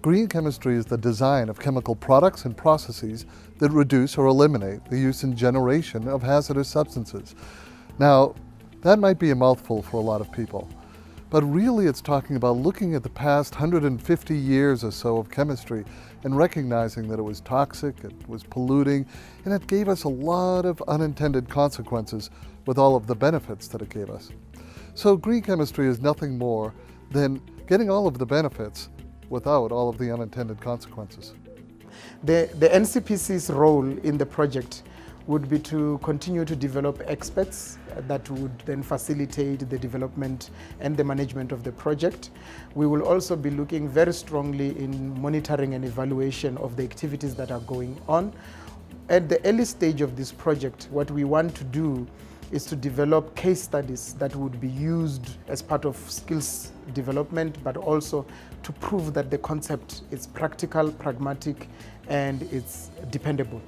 Green chemistry is the design of chemical products and processes that reduce or eliminate the use and generation of hazardous substances. Now, that might be a mouthful for a lot of people, but really it's talking about looking at the past 150 years or so of chemistry and recognizing that it was toxic, it was polluting, and it gave us a lot of unintended consequences with all of the benefits that it gave us. So green chemistry is nothing more than getting all of the benefits without all of the unintended consequences. The NCPC's role in the project would be to continue to develop experts that would then facilitate the development and the management of the project. We will also be looking very strongly in monitoring and evaluation of the activities that are going on. At the early stage of this project, what we want to do is to develop case studies that would be used as part of skills development, but also to prove that the concept is practical, pragmatic, and it's dependable.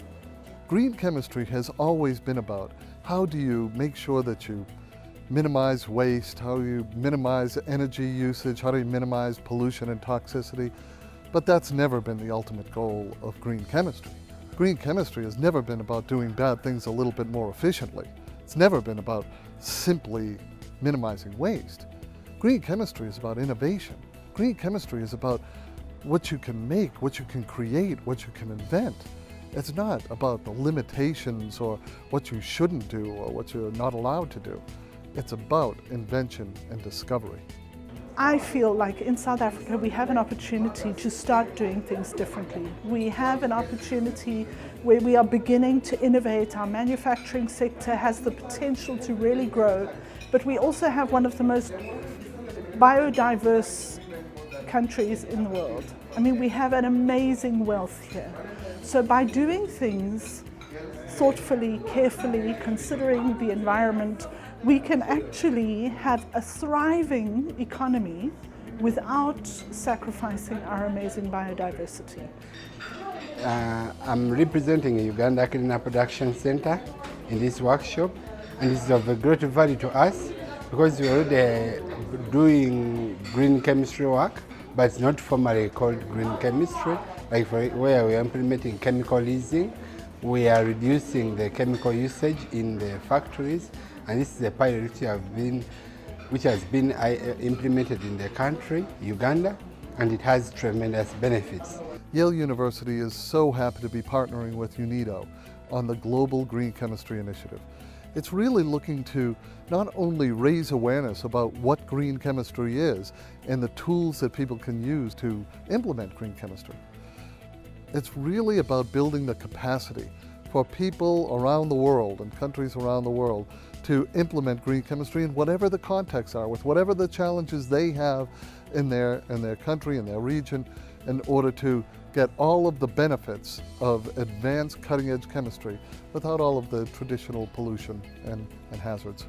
Green chemistry has always been about how do you make sure that you minimize waste, how you minimize energy usage, how do you minimize pollution and toxicity, but that's never been the ultimate goal of green chemistry. Green chemistry has never been about doing bad things a little bit more efficiently. It's never been about simply minimizing waste. Green chemistry is about innovation. Green chemistry is about what you can make, what you can create, what you can invent. It's not about the limitations or what you shouldn't do or what you're not allowed to do. It's about invention and discovery. I feel like in South Africa we have an opportunity to start doing things differently. We have an opportunity where we are beginning to innovate. Our manufacturing sector has the potential to really grow, but we also have one of the most biodiverse countries in the world. I mean, we have an amazing wealth here. So by doing things thoughtfully, carefully, considering the environment, we can actually have a thriving economy without sacrificing our amazing biodiversity. I'm representing Uganda Cleaner Production Center in this workshop, and it's of a great value to us because we're already doing green chemistry work, but it's not formally called green chemistry, like where we are implementing chemical leasing. We are reducing the chemical usage in the factories, and this is a pilot which has been implemented in the country, Uganda, and it has tremendous benefits. Yale University is so happy to be partnering with UNIDO on the Global Green Chemistry Initiative. It's really looking to not only raise awareness about what green chemistry is and the tools that people can use to implement green chemistry. It's really about building the capacity for people around the world and countries around the world to implement green chemistry in whatever the contexts are, with whatever the challenges they have in their country, in their region, in order to get all of the benefits of advanced cutting-edge chemistry without all of the traditional pollution and hazards.